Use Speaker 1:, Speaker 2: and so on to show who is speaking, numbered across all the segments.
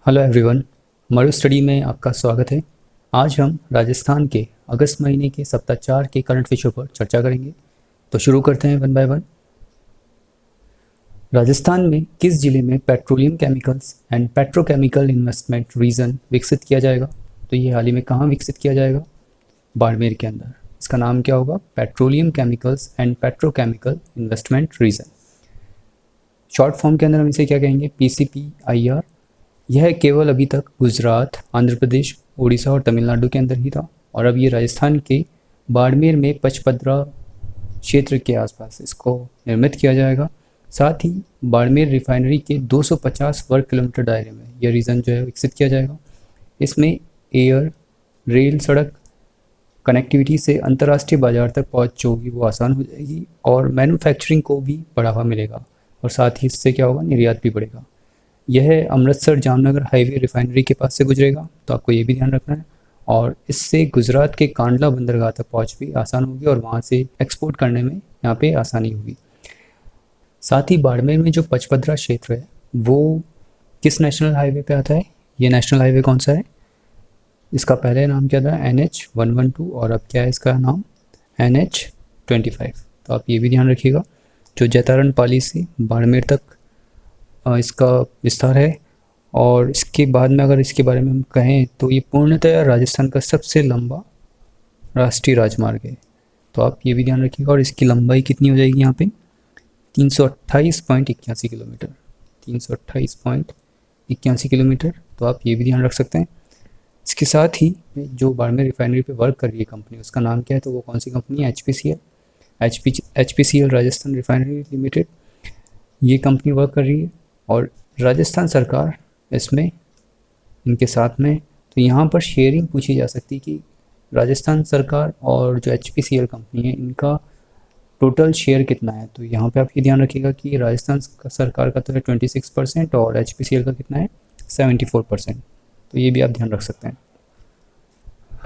Speaker 1: Hello everyone, मरु study में आपका स्वागत है। आज हम राजस्थान के अगस्त महीने के सप्ताह 4 के करंट विषयों पर चर्चा करेंगे। तो शुरू करते हैं वन बाय वन। राजस्थान में किस जिले में petroleum chemicals and petrochemical investment region विकसित किया जाएगा? तो ये हाल ही में कहाँ विकसित किया जाएगा? बाड़मेर के अंदर। इसका नाम क्या होगा? Petroleum chemicals and petrochemical investment region. Short form के अंदर हम इसे क्या कहेंगे? PCPIR। यह केवल अभी तक गुजरात, आंध्र प्रदेश, उड़ीसा और तमिलनाडु के अंदर ही था, और अब ये राजस्थान के बाड़मेर में पचपदरा क्षेत्र के आसपास इसको निर्मित किया जाएगा। साथ ही बाड़मेर रिफाइनरी के 250 वर्ग किलोमीटर दायरे में यह रीजन जो है विकसित किया जाएगा। इसमें एयर, रेल, सड़क कनेक्टिविटी से अंतर्राष्ट्रीय बाजार तक पहुंच जो होगी वो आसान हो जाएगी, और मैन्युफैक्चरिंग को भी बढ़ावा मिलेगा, और साथ ही इससे क्या होगा? निर्यात भी बढ़ेगा। यह अमृतसर जामनगर हाईवे रिफाइनरी के पास से गुजरेगा, तो आपको ये भी ध्यान रखना है। और इससे गुजरात के कांडला बंदरगाह तक पहुंच भी आसान होगी, और वहाँ से एक्सपोर्ट करने में यहाँ पे आसानी होगी। साथ ही बाड़मेर में जो पचपदरा क्षेत्र है वो किस नेशनल हाईवे पे आता है? ये नेशनल हाईवे कौन सा है? इसका पहले नाम क्या था? NH-112, और अब क्या है इसका नाम? NH-25। तो आप ये भी ध्यान रखिएगा। जो जैतारण पाली से बाड़मेर तक इसका विस्तार है, और इसके बाद में अगर इसके बारे में हम कहें तो ये पूर्णतः राजस्थान का सबसे लंबा राष्ट्रीय राजमार्ग है। तो आप ये भी ध्यान रखिएगा। और इसकी लंबाई कितनी हो जाएगी यहाँ पे? 328.81 किलोमीटर। 328.81 किलोमीटर। तो आप ये भी ध्यान रख सकते हैं। इसके साथ ही जो बाड़मेर रिफाइनरी पे वर्क कर रही है कंपनी, उसका नाम क्या है? तो वो कौन सी कंपनी है? HPCL Rajasthan refinery limited. ये कंपनी वर्क कर रही है, और राजस्थान सरकार इसमें इनके साथ में। तो यहाँ पर शेयरिंग पूछी जा सकती है कि राजस्थान सरकार और जो HPCL कंपनी है इनका टोटल शेयर कितना है। तो यहाँ पे आप ये ध्यान रखिएगा कि राजस्थान सरकार का तो है 26% और HPCL का कितना है? 74%। तो ये भी आप ध्यान रख सकते हैं।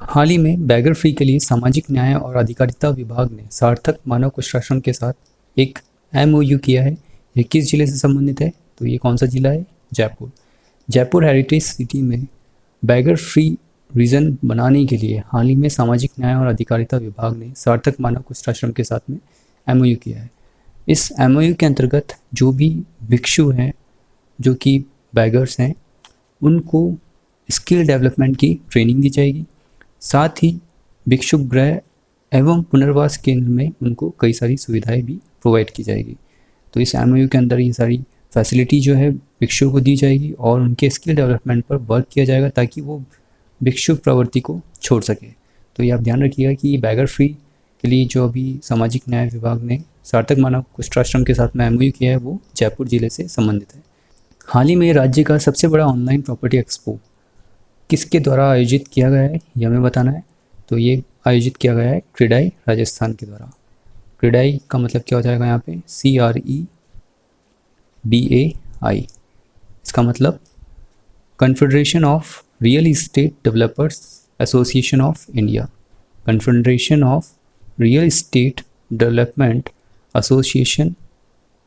Speaker 1: हाल ही में बैगर फ्री के लिए सामाजिक न्याय और अधिकारिता विभाग ने सार्थक मानव कुशल आश्रम के साथ एक MOU किया है। ये किस जिले से संबंधित है? तो ये कौन सा जिला है? जयपुर। जयपुर हेरिटेज सिटी में बैगर फ्री रीजन बनाने के लिए हाल ही में सामाजिक न्याय और अधिकारिता विभाग ने सार्थक मानव कुशलाश्रम के साथ में MOU किया है। इस MOU के अंतर्गत जो भी भिक्षु हैं, जो कि बैगर्स हैं, उनको स्किल डेवलपमेंट की ट्रेनिंग दी जाएगी। साथ ही भिक्षु गृह एवं पुनर्वास केंद्र में उनको कई सारी सुविधाएं भी प्रोवाइड की जाएगी। तो इस MOU के अंदर ये सारी फैसिलिटी जो है भिक्षु को दी जाएगी, और उनके स्किल डेवलपमेंट पर वर्क किया जाएगा ताकि वो भिक्षु प्रवृत्ति को छोड़ सके। तो ये आप ध्यान रखिएगा कि बैगर फ्री के लिए जो अभी सामाजिक न्याय विभाग ने सार्थक मानव कुशलाश्रम के साथ में MOU किया है वो जयपुर जिले से संबंधित है। हाल ही में राज्य का सबसे बड़ा ऑनलाइन प्रॉपर्टी एक्सपो किसके द्वारा आयोजित किया गया है, ये हमें बताना है। तो ये आयोजित किया गया है क्रेडाई राजस्थान के द्वारा। क्रेडाई का मतलब क्या हो जाएगा यहाँ पे? CREDAI। इसका मतलब confederation of real estate developers association of India. Confederation of real estate development association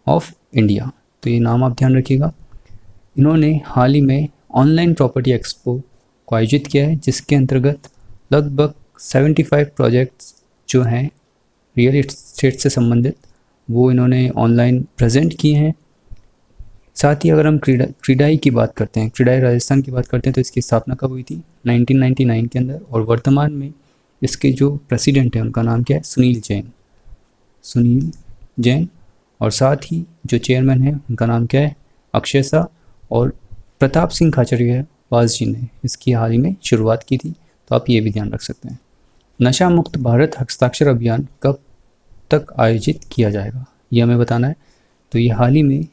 Speaker 1: of India. तो ये नाम आप ध्यान रखिएगा। इन्होंने हाल ही में ऑनलाइन प्रॉपर्टी एक्सपो को आयोजित किया है, जिसके अंतर्गत लगभग 75 प्रोजेक्ट्स जो हैं रियल इस्टेट से संबंधित वो इन्होंने ऑनलाइन प्रेजेंट किए हैं। साथ ही अगर हम क्रेडाई की बात करते हैं, क्रेडाई राजस्थान की बात करते हैं, तो इसकी स्थापना कब हुई थी? 1999 के अंदर। और वर्तमान में इसके जो प्रेसिडेंट हैं उनका नाम क्या है? सुनील जैन। और साथ ही जो चेयरमैन है उनका नाम क्या है? अक्षय शाह। और प्रताप सिंह खाचरियावास जी ने इसकी हाल ही में शुरुआत की थी। तो आप ये भी ध्यान रख सकते हैं। नशा मुक्त भारत हस्ताक्षर अभियान कब तक आयोजित किया जाएगा, ये हमें बताना है। तो ये हाल ही में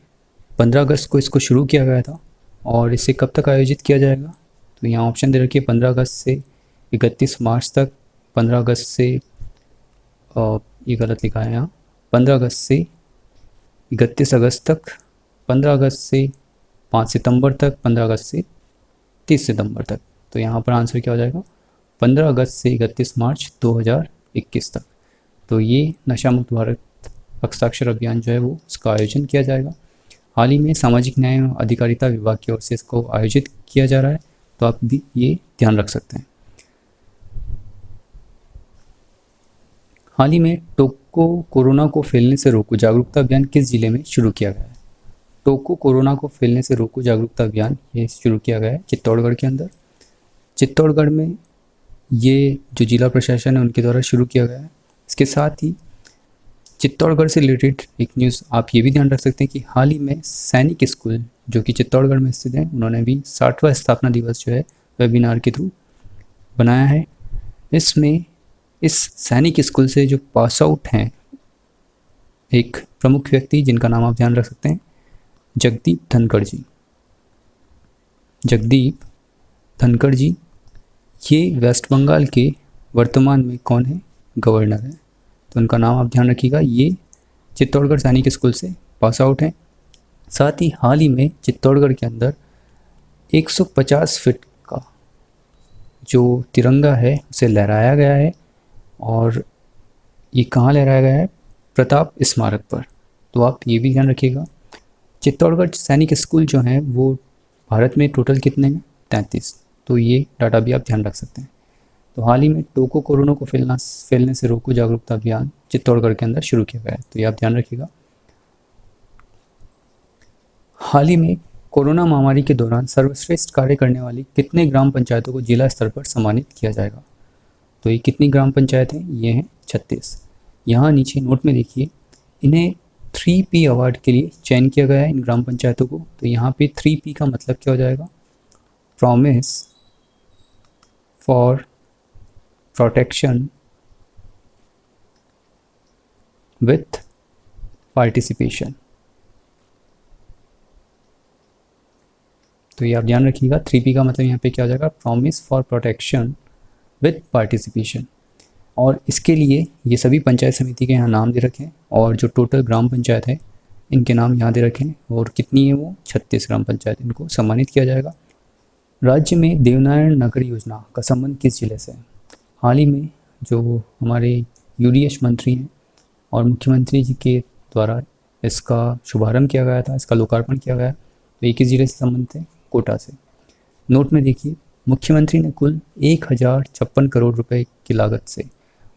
Speaker 1: 15 अगस्त को इसको शुरू किया गया था, और इसे कब तक आयोजित किया जाएगा? तो यहाँ ऑप्शन दे रखिए 15 अगस्त से 31 मार्च तक, 15 अगस्त से ये गलत लिखा है यहाँ, 15 अगस्त से 31 अगस्त तक, 15 अगस्त से 5 सितंबर तक, 15 अगस्त से 30 सितंबर तक। तो यहाँ पर आंसर क्या हो जाएगा? 15 अगस्त से 31 मार्च 2021 तक। तो ये नशा मुक्त भारत हस्ताक्षर अभियान जो है वो उसका आयोजन किया जाएगा। हाल ही में सामाजिक न्याय एवं अधिकारिता विभाग की ओर से इसको आयोजित किया जा रहा है, तो आप भी ये ध्यान रख सकते हैं। हाल ही में टोको कोरोना को फैलने से रोको जागरूकता अभियान किस जिले में शुरू किया गया है? टोको कोरोना को फैलने से रोको जागरूकता अभियान ये शुरू किया गया है चित्तौड़गढ़ के अंदर। चित्तौड़गढ़ में ये जो जिला प्रशासन है उनके द्वारा शुरू किया गया है। इसके साथ ही चित्तौड़गढ़ से रिलेटेड एक न्यूज़ आप ये भी ध्यान रख सकते हैं कि हाल ही में सैनिक स्कूल जो कि चित्तौड़गढ़ में स्थित है, उन्होंने भी 60वां स्थापना दिवस जो है वेबिनार के थ्रू बनाया है। इसमें इस सैनिक स्कूल से जो पास आउट हैं एक प्रमुख व्यक्ति जिनका नाम आप ध्यान रख सकते हैं, जगदीप धनखड़ जी। जगदीप धनखड़ जी ये वेस्ट बंगाल के वर्तमान में कौन है? गवर्नर है। तो उनका नाम आप ध्यान रखिएगा। ये चित्तौड़गढ़ सैनिक स्कूल से पास आउट हैं। साथ ही हाल ही में चित्तौड़गढ़ के अंदर 150 फीट का जो तिरंगा है उसे लहराया गया है, और ये कहाँ लहराया गया है? प्रताप स्मारक पर। तो आप ये भी ध्यान रखिएगा। चित्तौड़गढ़ सैनिक स्कूल जो हैं वो भारत में टोटल कितने हैं? 33। तो ये डाटा भी आप ध्यान रख सकते हैं। तो हाल ही में टोको कोरोना को फैलने से रोको जागरूकता अभियान चित्तौड़गढ़ के अंदर शुरू किया गया है, तो ये आप ध्यान रखिएगा। हाल ही में कोरोना महामारी के दौरान सर्वश्रेष्ठ कार्य करने वाली कितने ग्राम पंचायतों को जिला स्तर पर सम्मानित किया जाएगा? तो ये कितनी ग्राम पंचायत हैं? ये हैं 36। यहाँ नीचे नोट में देखिए, इन्हें 3P अवार्ड के लिए चयन किया गया है इन ग्राम पंचायतों को। तो यहाँ पे 3P का मतलब क्या हो जाएगा? Promise for protection with participation. तो ये आप ध्यान रखिएगा। 3P का मतलब यहाँ पे क्या हो जाएगा? Promise for protection with participation. और इसके लिए ये सभी पंचायत समिति के यहाँ नाम दे रखें, और जो टोटल ग्राम पंचायत है इनके नाम यहाँ दे रखें, और कितनी है वो? 36 ग्राम पंचायत, इनको सम्मानित किया जाएगा। राज्य में देवनारायण नगर योजना का संबंध किस जिले से है? हाल ही में जो हमारे UDH मंत्री हैं और मुख्यमंत्री जी के द्वारा इसका शुभारंभ किया गया था, इसका लोकार्पण किया गया। तो ये किस जिले से संबंधित है? कोटा से। नोट में देखिए, मुख्यमंत्री ने कुल 1056 करोड़ रुपए की लागत से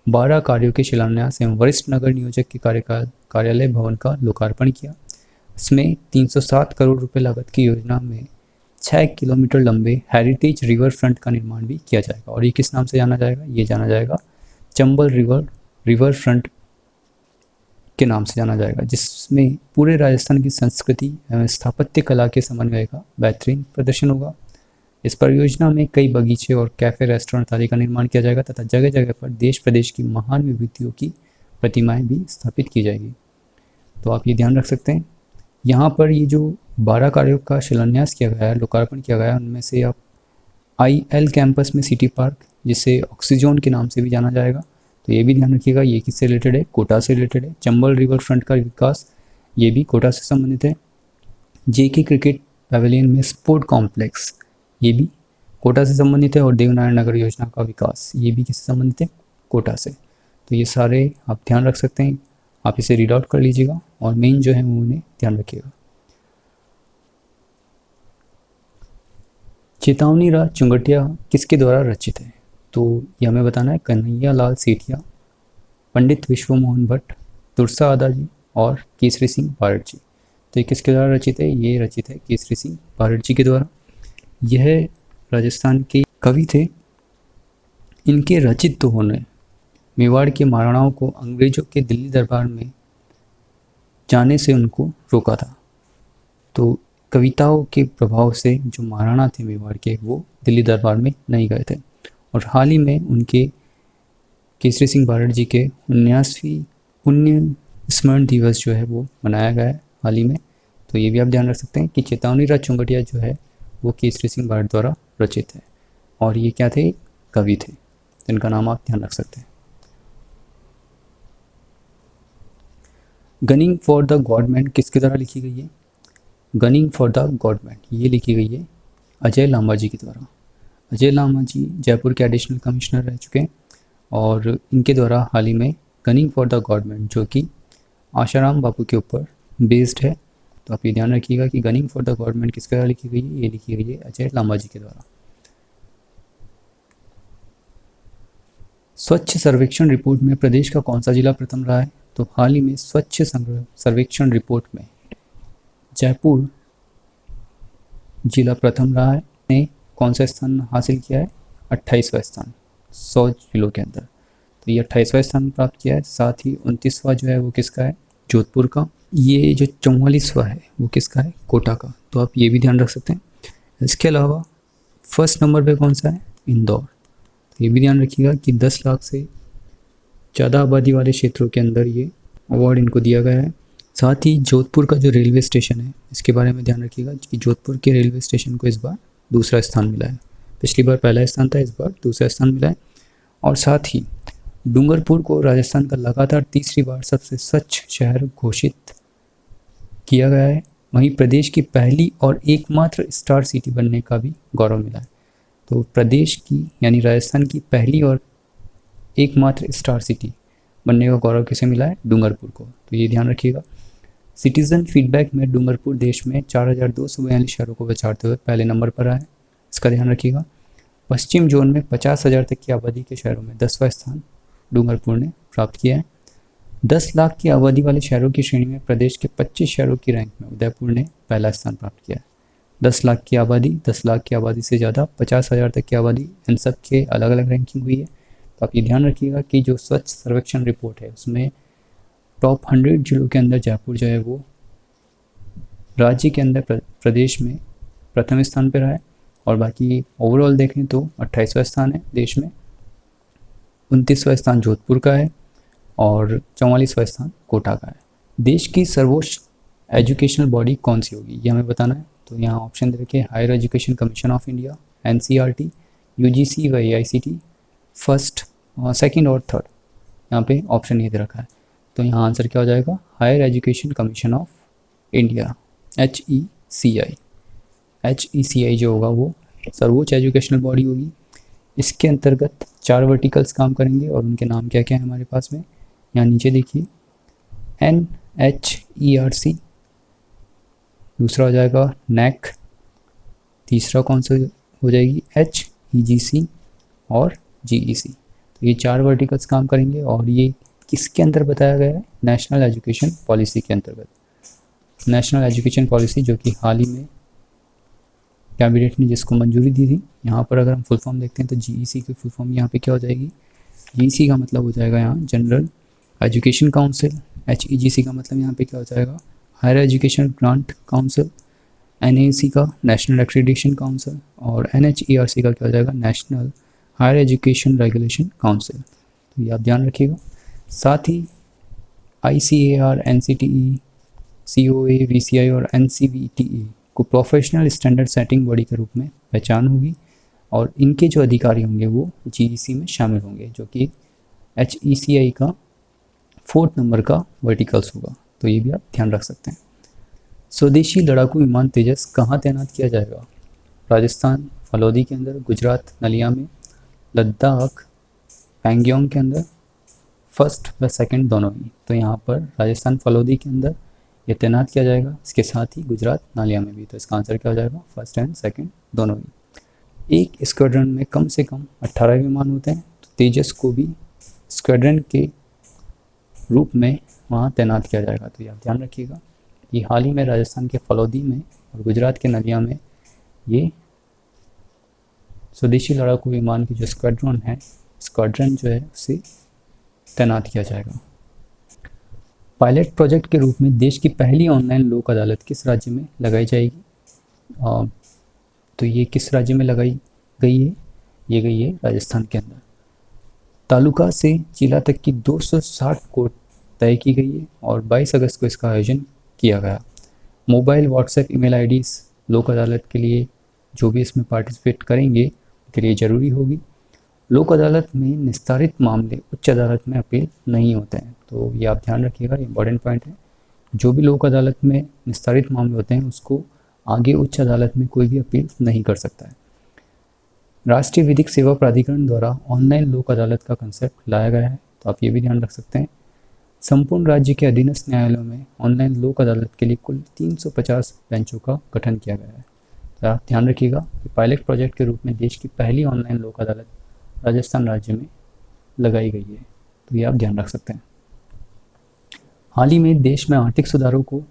Speaker 1: 12 कार्यों के शिलान्यास एवं वरिष्ठ नगर नियोजक के कार्यालय भवन का लोकार्पण किया। इसमें 307 करोड़ रुपए लागत की योजना में 6 किलोमीटर लंबे हेरिटेज रिवर फ्रंट का निर्माण भी किया जाएगा। और ये किस नाम से जाना जाएगा? ये जाना जाएगा चंबल रिवर फ्रंट के नाम से जाना जाएगा, जिसमें पूरे राजस्थान की संस्कृति एवं स्थापत्य कला के समन्वय का बेहतरीन प्रदर्शन होगा। इस परियोजना में कई बगीचे और कैफ़े, रेस्टोरेंट आदि का निर्माण किया जाएगा तथा जगह जगह पर देश प्रदेश की महान विभूतियों की प्रतिमाएं भी स्थापित की जाएगी। तो आप ये ध्यान रख सकते हैं। यहाँ पर ये जो 12 कार्यों का शिलान्यास किया गया है, लोकार्पण किया गया है, उनमें से आप IL कैंपस में सिटी पार्क, जिसे ऑक्सीजोन के नाम से भी जाना जाएगा, तो ये भी ध्यान रखिएगा। ये किससे रिलेटेड है? कोटा से रिलेटेड है। चंबल रिवर फ्रंट का विकास, ये भी कोटा से संबंधित है। JK क्रिकेट पैवेलियन में स्पोर्ट कॉम्प्लेक्स, ये भी कोटा से संबंधित है। और देवनारायण नगर योजना का विकास, ये भी किससे संबंधित है? कोटा से। तो ये सारे आप ध्यान रख सकते हैं। आप इसे रीड आउट कर लीजिएगा और मेन जो है वो उन्हें ध्यान रखिएगा। चेतावनी राज चुंगटिया किसके द्वारा रचित है? तो ये हमें बताना है। कन्हैया लाल सेठिया, पंडित विश्व मोहन भट्ट, तुरसा आदा जी और केसरी सिंह भारत जी। तो ये किसके द्वारा रचित है? ये रचित है केसरी सिंह भारत जी के द्वारा। यह राजस्थान के कवि थे। इनके रचित दोहों ने मेवाड़ के महाराणाओं को अंग्रेजों के दिल्ली दरबार में जाने से उनको रोका था। तो कविताओं के प्रभाव से जो महाराणा थे मेवाड़ के, वो दिल्ली दरबार में नहीं गए थे। और हाल ही में उनके केसरी सिंह भारत जी के 79वीं पुण्य स्मरण दिवस जो है वो मनाया गया है हाल ही में। तो ये भी आप ध्यान रख सकते हैं कि चेतावनी राज चुंगटिया जो है वो केसरी सिंह भारत द्वारा रचित है। और ये क्या थे? कवि थे, जिनका नाम आप ध्यान रख सकते हैं। गनिंग फॉर द गवर्नमेंट किसके द्वारा लिखी गई है? गनिंग फॉर द गवर्नमेंट ये लिखी गई है अजय लांबा जी के द्वारा। अजय लांबा जी जयपुर के एडिशनल कमिश्नर रह चुके हैं, और इनके द्वारा हाल ही में गनिंग फॉर द गवर्नमेंट, जो कि आशाराम बापू के ऊपर बेस्ड है, तो आप ये ध्यान रखिएगा कि गनिंग फॉर द गवर्नमेंट किसके द्वारा लिखी गई है, ये लिखी गई है अजय लांबा जी के द्वारा। स्वच्छ सर्वेक्षण रिपोर्ट में प्रदेश का कौन सा जिला प्रथम रहा है? तो हाल ही में स्वच्छ सर्वेक्षण रिपोर्ट में जयपुर जिला प्रथम रहा है। ने कौन सा स्थान हासिल किया है? 28वां स्थान 100 जिलों के अंदर। तो ये 28वां स्थान प्राप्त किया है। साथ ही 29वां जो है वो किसका है? जोधपुर का। ये जो 44वां है वो किसका है? कोटा का। तो आप ये भी ध्यान रख सकते हैं। इसके अलावा फर्स्ट नंबर पे कौन सा है? इंदौर। तो ये भी ध्यान रखिएगा कि 10 लाख से ज़्यादा आबादी वाले क्षेत्रों के अंदर ये अवार्ड इनको दिया गया है। साथ ही जोधपुर का जो रेलवे स्टेशन है इसके बारे में ध्यान रखिएगा कि जोधपुर के रेलवे स्टेशन को इस बार दूसरा स्थान मिला है। पिछली बार पहला स्थान था, इस बार दूसरा स्थान मिला है। और साथ ही डूंगरपुर को राजस्थान का लगातार तीसरी बार सबसे स्वच्छ शहर घोषित किया गया है। वहीं प्रदेश की पहली और एकमात्र स्टार सिटी बनने का भी गौरव मिला है। तो प्रदेश की यानी राजस्थान की पहली और एकमात्र स्टार सिटी बनने का गौरव किसे मिला है? डूंगरपुर को। तो ये ध्यान रखिएगा। सिटीजन फीडबैक में डूंगरपुर देश में 4242 शहरों को विचारते हुए पहले नंबर पर आया है, इसका ध्यान रखिएगा। पश्चिम जोन में 50,000 तक की आबादी के शहरों में 10वां स्थान डूंगरपुर ने प्राप्त किया है। 10 लाख की आबादी वाले शहरों की श्रेणी में प्रदेश के 25 शहरों की रैंक में उदयपुर ने पहला स्थान प्राप्त किया है। 10 लाख की आबादी, 10 लाख की आबादी से ज़्यादा, 50,000 तक की आबादी, इन सब के अलग अलग रैंकिंग हुई है। तो आप ये ध्यान रखिएगा कि जो स्वच्छ सर्वेक्षण रिपोर्ट है उसमें टॉप 100 जिलों के अंदर जयपुर जो है वो राज्य के अंदर प्रदेश में प्रथम स्थान पर रहा है। और बाकी ओवरऑल देखें तो 28वां स्थान है देश में, 29वां स्थान जोधपुर का है और 44वां स्थान कोटा का है। देश की सर्वोच्च एजुकेशनल बॉडी कौन सी होगी ये हमें बताना है। तो यहाँ ऑप्शन दे रखे higher education commission of India, NCERT, UGC व AICT, फर्स्ट, सेकंड और थर्ड। यहाँ पे ऑप्शन ये दे रखा है। तो यहाँ आंसर क्या हो जाएगा? Higher education commission of India, HECI। HECI जो होगा वो सर्वोच्च एजुकेशनल बॉडी होगी। इसके अंतर्गत 4 वर्टिकल्स काम करेंगे और उनके नाम क्या क्या है हमारे पास में, यहाँ नीचे देखिए। NHERC, दूसरा हो जाएगा NAC, तीसरा कौन सा हो जाएगी? HEGC और GEC। तो ये 4 वर्टिकल्स काम करेंगे और ये किसके अंदर बताया गया है? नेशनल एजुकेशन पॉलिसी के अंतर्गत। नेशनल एजुकेशन पॉलिसी जो कि हाल ही में कैबिनेट ने जिसको मंजूरी दी थी। यहाँ पर अगर हम फुल फॉर्म देखते हैं तो GEC की फुल फॉर्म यहाँ पे क्या हो जाएगी? GEC का मतलब हो जाएगा यहाँ जनरल एजुकेशन काउंसिल। HEGC का मतलब यहाँ पे क्या हो जाएगा? Higher education grant council. NAC का नेशनल एक्रेडिटेशन काउंसिल और NHERC का क्या हो जाएगा? National higher education regulation council. तो ये आप ध्यान रखिएगा। साथ ही ICAR, NCTE, COA, VCI और NCVTE को प्रोफेशनल स्टैंडर्ड सेटिंग बॉडी के रूप में पहचान होगी और इनके जो अधिकारी होंगे वो GEC में शामिल होंगे, जो कि HECI का 4th नंबर का वर्टिकल्स होगा। तो ये भी आप ध्यान रख सकते हैं। स्वदेशी लड़ाकू विमान तेजस कहाँ तैनात किया जाएगा? राजस्थान फलौदी के अंदर, गुजरात नलिया में, लद्दाख पैंगोंग के अंदर, फर्स्ट व सेकंड दोनों ही। तो यहाँ पर राजस्थान फलौदी के अंदर ये तैनात किया जाएगा, इसके साथ ही गुजरात नालिया में भी। तो इसका आंसर क्या हो जाएगा? फर्स्ट एंड सेकंड दोनों ही। एक स्क्वाड्रन में कम से कम 18 विमान होते हैं, तो तेजस को भी स्क्वाड्रन के रूप में वहाँ तैनात किया जाएगा। तो ये आप ध्यान रखिएगा कि हाल ही में राजस्थान के फलौदी में और गुजरात के नलिया में ये स्वदेशी लड़ाकू विमान की जो स्क्वाड्रन जो है उसे तैनात किया जाएगा। पायलट प्रोजेक्ट के रूप में देश की पहली ऑनलाइन लोक अदालत किस राज्य में लगाई जाएगी? तो ये किस राज्य में लगाई गई है? ये गई है राजस्थान के अंदर। तालुका से जिला तक की 260 कोर्ट तय की गई है और 22 अगस्त को इसका आयोजन किया गया। मोबाइल, व्हाट्सएप, ईमेल आईडीज़ लोक अदालत के लिए जो भी इसमें पार्टिसिपेट करेंगे के लिए ज़रूरी होगी। लोक अदालत में निस्तारित मामले उच्च अदालत में अपील नहीं होते हैं। तो ये आप ध्यान रखिएगा, इंपॉर्टेंट पॉइंट है। जो भी लोक अदालत में निस्तारित मामले होते हैं उसको आगे उच्च अदालत में कोई भी अपील नहीं कर सकता है। राष्ट्रीय विधिक सेवा प्राधिकरण द्वारा ऑनलाइन लोक अदालत का कंसेप्ट लाया गया है, तो आप ये भी ध्यान रख सकते हैं। संपूर्ण राज्य के अधीनस्थ न्यायालयों में ऑनलाइन लोक अदालत के लिए कुल 350 बेंचों का गठन किया गया है। तो आप ध्यान रखिएगा कि पायलट प्रोजेक्ट के रूप में देश की पहली ऑनलाइन लोक अदालत राजस्थान राज्य में लगाई गई है। तो ये आप ध्यान रख सकते हैं। हाल ही में देश में आर्थिक सुधारों को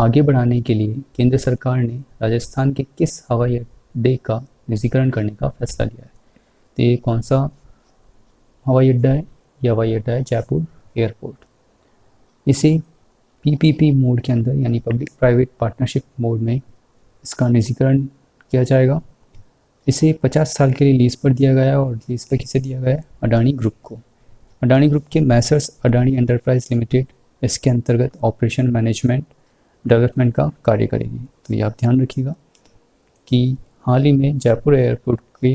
Speaker 1: आगे बढ़ाने के लिए केंद्र सरकार ने राजस्थान के किस हवाई अड्डे का निजीकरण करने का फैसला लिया है? तो ये कौन सा हवाई अड्डा है? यह हवाई अड्डा है जयपुर एयरपोर्ट। इसे पीपीपी मोड के अंदर यानी पब्लिक प्राइवेट पार्टनरशिप मोड में इसका निजीकरण किया जाएगा। इसे 50 साल के लिए लीज पर दिया गया है और लीज पर किसे दिया गया है? अडानी ग्रुप को। अडानी ग्रुप के मैसर्स अडानी एंटरप्राइज लिमिटेड इसके अंतर्गत ऑपरेशन मैनेजमेंट डेवलपमेंट का कार्य करेगी। तो ये आप ध्यान रखिएगा कि हाल ही में जयपुर एयरपोर्ट के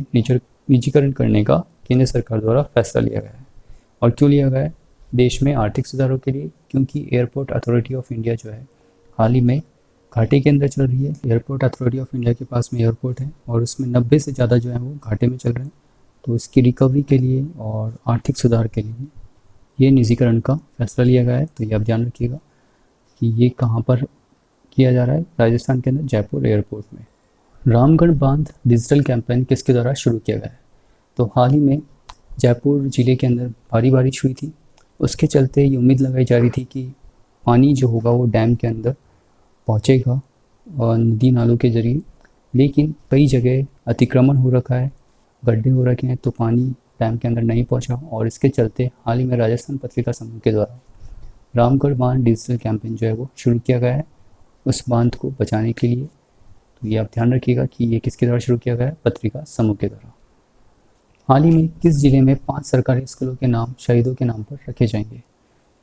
Speaker 1: निजीकरण करने का केंद्र सरकार द्वारा फैसला लिया गया है। और क्यों लिया गया है? देश में आर्थिक सुधारों के लिए, क्योंकि एयरपोर्ट अथॉरिटी ऑफ इंडिया जो है हाल ही में घाटे के अंदर चल रही है। एयरपोर्ट अथॉरिटी ऑफ इंडिया के पास में एयरपोर्ट है और उसमें 90 से ज़्यादा जो है वो घाटे में चल रहे हैं। तो इसकी रिकवरी के लिए और आर्थिक सुधार के लिए ये निजीकरण का फैसला लिया गया है। तो ये आप ध्यान रखिएगा कि ये कहाँ पर किया जा रहा है? राजस्थान के अंदर जयपुर एयरपोर्ट में। रामगढ़ बांध डिजिटल कैंपेन किसके द्वारा शुरू किया गया है? तो हाल ही में जयपुर ज़िले के अंदर भारी बारिश हुई थी। उसके चलते ये उम्मीद लगाई जा रही थी कि पानी जो होगा वो डैम के अंदर पहुँचेगा और नदी नालों के ज़रिए, लेकिन कई जगह अतिक्रमण हो रखा है, गड्ढे हो रखे हैं, तो पानी डैम के अंदर नहीं पहुंचा। और इसके चलते हाल ही में राजस्थान पत्रिका समूह के द्वारा रामगढ़ बांध डिजिटल कैंपेन जो है वो शुरू किया गया है उस बांध को बचाने के लिए। तो ये आप ध्यान रखिएगा कि ये किसके द्वारा शुरू किया गया है? पत्रिका समूह के द्वारा। हाल ही में किस जिले में 5 सरकारी स्कूलों के नाम शहीदों के नाम पर रखे जाएंगे?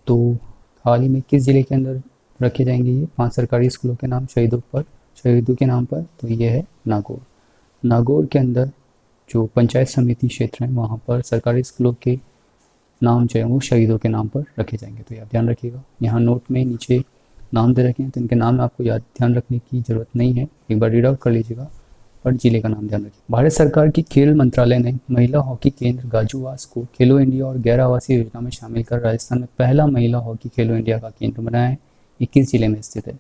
Speaker 1: तो हाल ही में किस जिले के अंदर रखे जाएंगे ये 5 सरकारी स्कूलों के नाम शहीदों के नाम पर? तो ये है नागौर। नागौर के अंदर जो पंचायत समिति क्षेत्र हैं वहाँ पर सरकारी स्कूलों के नाम जो है वो शहीदों के नाम पर रखे जाएंगे। तो ये आप ध्यान रखिएगा। यहाँ नोट में नीचे नाम दे रखे हैं, तो इनके नाम आपको ध्यान रखने की ज़रूरत नहीं है, एक बार रीड आउट कर लीजिएगा, पर जिले का नाम ध्यान रखिए। भारत सरकार की खेल मंत्रालय ने महिला हॉकी केंद्र गाजूवास को खेलो इंडिया और गैर आवासीय योजना में शामिल कर राजस्थान में पहला महिला हॉकी खेलो इंडिया का केंद्र बनाया है। 21 जिले में स्थित है।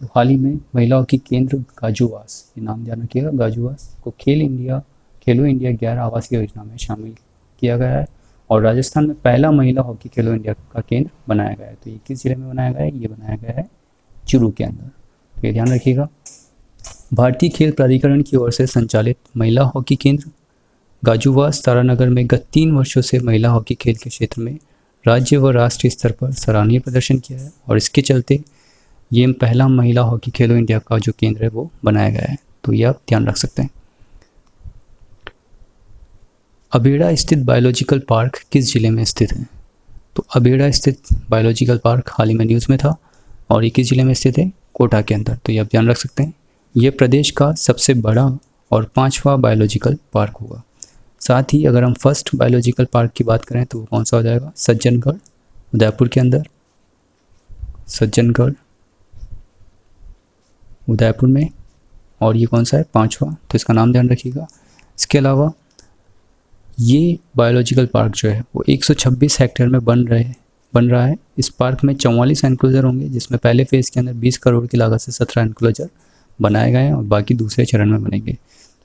Speaker 1: तो हाल ही में महिला हॉकी केंद्र गाजूवास, ये नाम ध्यान रखिएगा, गाजूवास को खेलो इंडिया गैर आवासीय योजना में शामिल किया गया है और राजस्थान में पहला महिला हॉकी खेलो इंडिया का केंद्र बनाया गया है। तो ये किस जिले में बनाया गया है? ये बनाया गया है चूरू के अंदर। तो ये ध्यान रखिएगा। भारतीय खेल प्राधिकरण की ओर से संचालित महिला हॉकी केंद्र गाजूवास तारानगर में गत 3 वर्षों से महिला हॉकी खेल के क्षेत्र में राज्य व राष्ट्रीय स्तर पर सराहनीय प्रदर्शन किया है और इसके चलते ये पहला महिला हॉकी खेलो इंडिया का जो केंद्र है वो बनाया गया है। तो ये आप ध्यान रख सकते हैं। अबेड़ा स्थित बायोलॉजिकल पार्क किस जिले में स्थित है? तो अबेड़ा स्थित बायोलॉजिकल पार्क हाल ही में न्यूज़ में था और ये किस जिले में स्थित है? कोटा के अंदर। तो ये आप ध्यान रख सकते हैं। ये प्रदेश का सबसे बड़ा और 5वां बायोलॉजिकल पार्क होगा। साथ ही अगर हम फर्स्ट बायोलॉजिकल पार्क की बात करें तो वो कौन सा हो जाएगा? सज्जनगढ़ उदयपुर के अंदर, सज्जनगढ़ उदयपुर में। और ये कौन सा है? 5वां। तो इसका नाम ध्यान रखिएगा। इसके अलावा ये बायोलॉजिकल पार्क जो है वो 126 हेक्टेयर में बन रहा है। इस पार्क में 44 एनक्लोजर होंगे, जिसमें पहले फेज़ के अंदर 20 करोड़ की लागत से 17 एनक्लोजर बनाए गए हैं और बाकी दूसरे चरण में बनेंगे।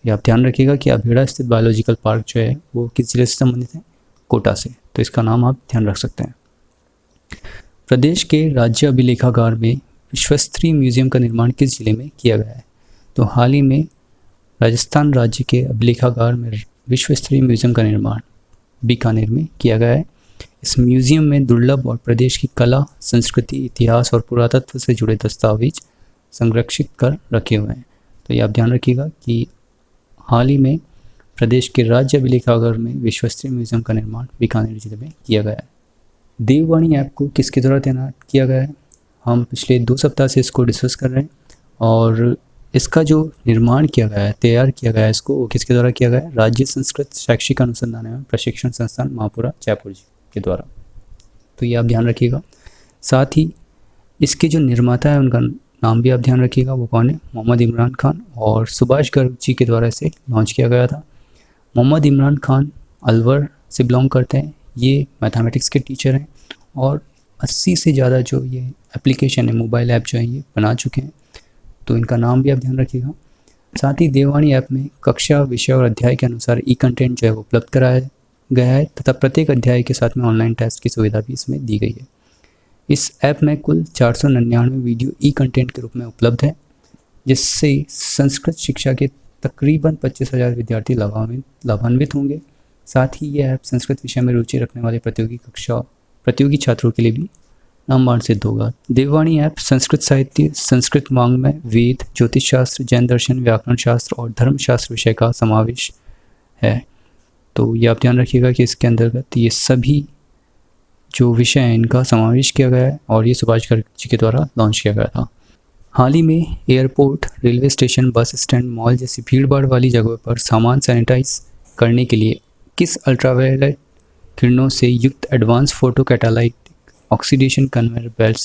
Speaker 1: ये आप ध्यान रखिएगा कि अबेड़ा स्थित बायोलॉजिकल पार्क जो है वो किस जिले से संबंधित है? कोटा से। तो इसका नाम आप ध्यान रख सकते हैं। प्रदेश के राज्य अभिलेखागार में विश्वस्तरीय म्यूजियम का निर्माण किस जिले में किया गया है? तो हाल ही में राजस्थान राज्य के अभिलेखागार में विश्वस्तरीय म्यूजियम का निर्माण बीकानेर में किया गया है। इस म्यूजियम में दुर्लभ और प्रदेश की कला, संस्कृति, इतिहास और पुरातत्व से जुड़े दस्तावेज संरक्षित कर रखे हुए हैं। तो ये आप ध्यान रखिएगा कि हाल ही में प्रदेश के राज्य अभिलेखागार में विश्वस्तरीय म्यूजियम का निर्माण बीकानेर जिले में किया गया है। देववाणी ऐप को किसके द्वारा तैनात किया गया है? हम पिछले 2 सप्ताह से इसको डिस्कस कर रहे हैं और इसका जो निर्माण किया गया है, तैयार किया गया है, इसको वो किसके द्वारा किया गया है? राज्य संस्कृत शैक्षिक अनुसंधान एवं प्रशिक्षण संस्थान महापुरा जयपुर जी के द्वारा। तो ये आप ध्यान रखिएगा। साथ ही इसके जो निर्माता है उनका नाम भी आप ध्यान रखिएगा, वो कौन है? मोहम्मद इमरान खान और सुभाष गर्ग जी के द्वारा इसे लॉन्च किया गया था। मोहम्मद इमरान खान अलवर से बिलोंग करते हैं। ये मैथमेटिक्स के टीचर हैं और 80 से ज़्यादा जो ये एप्लीकेशन है, मोबाइल ऐप जो है ये बना चुके हैं, तो इनका नाम भी आप ध्यान रखिएगा। साथ ही देववाणी ऐप में कक्षा, विषय और अध्याय के अनुसार ई कंटेंट जो है वो उपलब्ध कराया गया है तथा प्रत्येक अध्याय के साथ में ऑनलाइन टेस्ट की सुविधा भी इसमें दी गई है। इस ऐप में कुल 499 वीडियो ई कंटेंट के रूप में उपलब्ध है, जिससे संस्कृत शिक्षा के तकरीबन 25,000 विद्यार्थी लाभान्वित होंगे। साथ ही ये ऐप संस्कृत विषय में रुचि रखने वाले प्रतियोगी छात्रों के लिए भी नामवान सिद्ध होगा। देववाणी ऐप संस्कृत साहित्य, संस्कृत वाङ्मय, वेद, ज्योतिष शास्त्र, जैन दर्शन, व्याकरण शास्त्र और धर्मशास्त्र विषय का समावेश है। तो ये आप ध्यान रखिएगा कि इसके अंतर्गत ये सभी जो विषय हैं इनका समावेश किया गया है और ये सुभाष गर्ग जी के द्वारा लॉन्च किया गया था। हाल ही में airport, railway station, bus stand, mall जैसी भीड़भाड़ वाली जगहों पर सामान सैनिटाइज करने के लिए किस अल्ट्रावायलेट किरणों से युक्त advance photo catalytic oxidation conveyor belt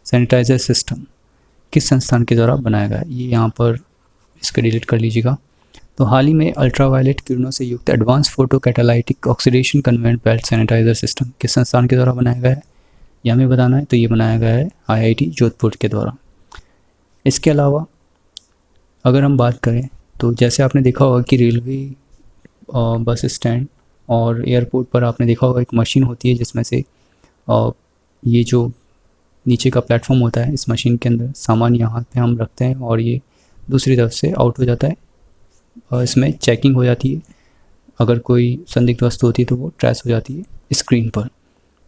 Speaker 1: sanitiser system किस संस्थान के द्वारा बनाया गया है? ये यहाँ पर इसका डिलीट कर लीजिएगा। तो हाल ही में अल्ट्रावायलेट किरणों से युक्त advance photo catalytic oxidation conveyor belt sanitiser system किस संस्थान के द्वारा बनाया गया है, ये हमें बताना है। तो ये बनाया गया है IIT जोधपुर के द्वारा। इसके अलावा अगर हम बात करें तो जैसे आपने देखा होगा कि रेलवे, बस स्टैंड और एयरपोर्ट पर आपने देखा होगा एक मशीन होती है जिसमें से ये जो नीचे का प्लेटफॉर्म होता है, इस मशीन के अंदर सामान यहाँ पे हम रखते हैं और ये दूसरी तरफ से आउट हो जाता है और इसमें चेकिंग हो जाती है। अगर कोई संदिग्ध वस्तु होती है तो वो ट्रेस हो जाती है स्क्रीन पर।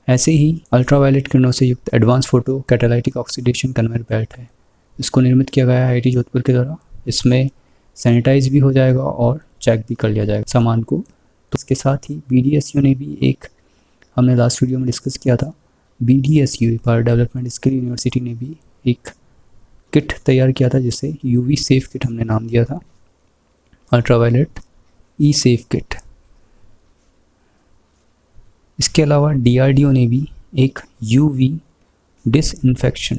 Speaker 1: ऐसे ही अल्ट्रावायलेट किरणों से युक्त advance photo catalytic oxidation conveyor belt है, इसको निर्मित किया गया है IIT जोधपुर के द्वारा। इसमें सैनिटाइज भी हो जाएगा और चेक भी कर लिया जाएगा सामान को। तो इसके साथ ही BDSU ने भी एक, हमने लास्ट वीडियो में डिस्कस किया था, BDSU power development skill university ने भी एक किट तैयार किया था जिसे UV सेफ किट हमने नाम दिया था, अल्ट्रावायलेट ई सेफ किट। इसके अलावा DRDO ने भी एक UV डिसइंफेक्शन